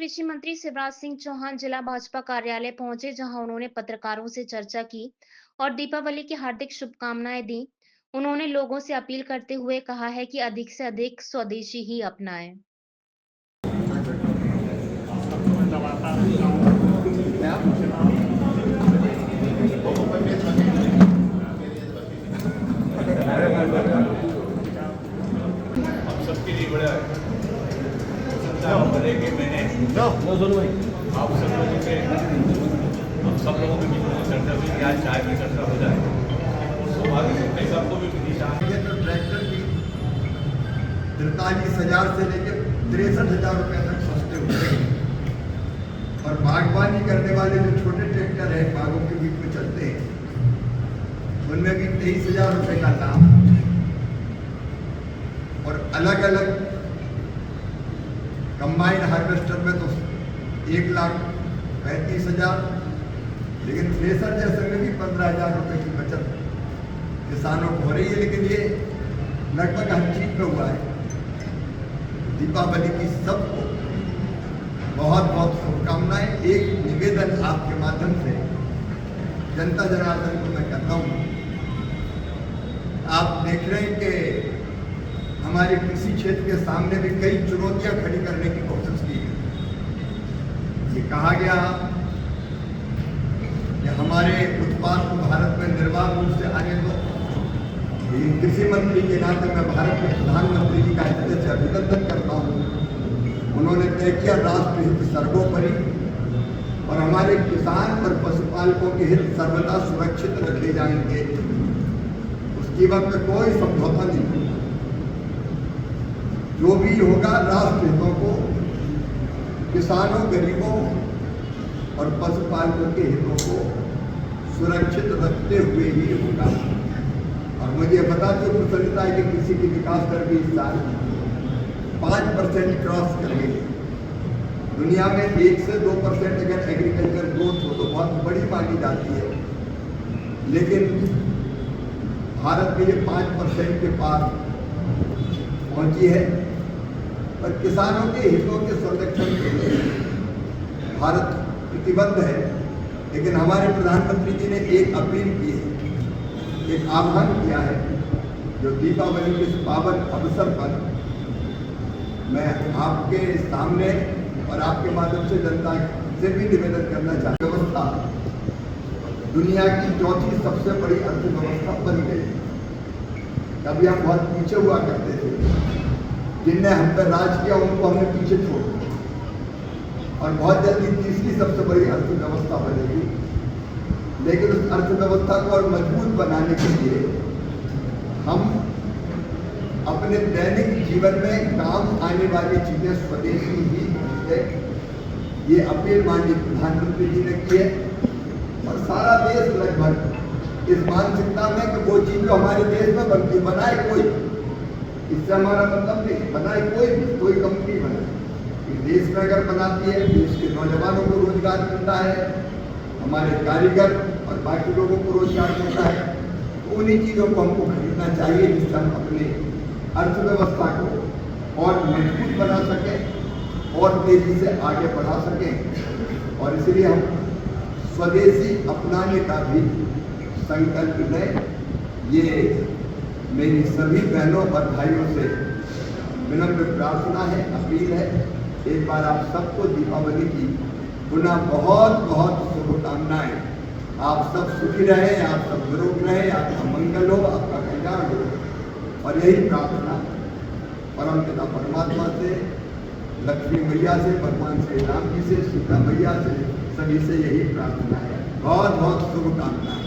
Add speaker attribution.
Speaker 1: कृषि मंत्री शिवराज सिंह चौहान जिला भाजपा कार्यालय पहुंचे, जहां उन्होंने पत्रकारों से चर्चा की और दीपावली की हार्दिक शुभकामनाएं दी। उन्होंने लोगों से अपील करते हुए कहा है कि अधिक से अधिक स्वदेशी ही अपनाएं।
Speaker 2: सबके लिए बड़ा है। भले कि मैंने आप सब लोगों से भी चर्चा हुई कि आज चाय की चर्चा हो जाए और सौभाग्य से कई सबको भी मिली
Speaker 3: तो ट्रैक्टर की 43,000 से लेकर 63,000 रुपये तक सस्ते होते हैं। और बागवानी करने वाले जो छोटे ट्रैक्टर है बागों के बीच में चलते हैं, उनमें भी 23,000 रुपये का दाम। और अलग अलग कंबाइन हार्वेस्टर में तो 1,35,000, लेकिन थ्रेसर जैसे में भी 15,000 रुपये की बचत किसानों को हो रही है। लेकिन ये लगभग हर चीज में हुआ है। दीपावली की सबको बहुत बहुत शुभकामनाएं। एक निवेदन आपके माध्यम से जनता जनार्दन को मैं करता हूँ। आप देख रहे हैं कि हमारे कृषि क्षेत्र के सामने भी कई चुनौतियां खड़ी करने की कोशिश की है। ये कहा गया कि हमारे उत्पाद को भारत में निर्बाध रूप से आने दो। कृषि मंत्री के नाते मैं भारत के प्रधानमंत्री जी का हृदय से अभिनंदन करता हूँ। उन्होंने तय किया राष्ट्र हित सर्वोपरि और हमारे किसान और पशुपालकों के हित सर्वदा सुरक्षित रखे जाएंगे। उस कीमत में कोई समझौता नहीं। जो भी होगा राष्ट्र हितों को, किसानों, गरीबों और पशुपालकों के हितों को सुरक्षित रखते हुए ही होगा। और मुझे बता दो प्रसन्नता है कि कृषि की विकास दर भी इस साल 5% क्रॉस कर गई। दुनिया में 1 से 2% अगर एग्रीकल्चर ग्रोथ हो तो बहुत बड़ी मानी जाती है, लेकिन भारत में ये 5% के पार पहुंची है। और किसानों के हितों के संरक्षण के लिए भारत प्रतिबद्ध है। लेकिन हमारे प्रधानमंत्री जी ने एक अपील की है, एक आह्वान किया है, जो दीपावली के इस पावन अवसर पर मैं आपके सामने और आपके माध्यम से जनता से भी निवेदन करना चाहता हूँ। व्यवस्था दुनिया की चौथी सबसे बड़ी अर्थव्यवस्था बन गई। कभी हम बहुत पीछे हुआ करते थे, जिनने हम पर राज किया उनको हमने पीछे छोड़ दिया। और बहुत जल्दी तीसरी सबसे बड़ी अर्थव्यवस्था बनेगी। लेकिन उस अर्थव्यवस्था को और मजबूत बनाने के लिए हम अपने दैनिक जीवन में काम आने वाली चीजें स्वदेशी ही है। ये अपील माननीय प्रधानमंत्री जी ने की है और सारा देश लगभग इस मानसिकता में कि वो चीज जो हमारे देश में बनती बनाए कोई, इससे हमारा मतलब नहीं बनाए कोई कंपनी बनाए। देश में अगर बनाती है, देश के नौजवानों को रोजगार मिलता है, हमारे कारीगर और बाकी लोगों को रोजगार मिलता है। तो उन्हीं चीज़ों को हमको खरीदना चाहिए, जिससे हम अपने अर्थव्यवस्था को और मजबूत बना सकें और तेजी से आगे बढ़ा सकें। और इसलिए हम स्वदेशी अपनाने का भी संकल्प लें। ये मेरी सभी बहनों और भाइयों से विनम्र प्रार्थना है, अपील है। एक बार आप सबको दीपावली की पुनः बहुत बहुत शुभकामनाएं। आप सब सुखी रहें, आप सब निरोग रहें, आपका मंगल हो, आपका कल्याण हो। और यही प्रार्थना परम पिता परमात्मा से, लक्ष्मी मैया से, भगवान श्री राम जी से, सीता मैया से, सभी से यही प्रार्थना है। बहुत बहुत शुभकामनाएं।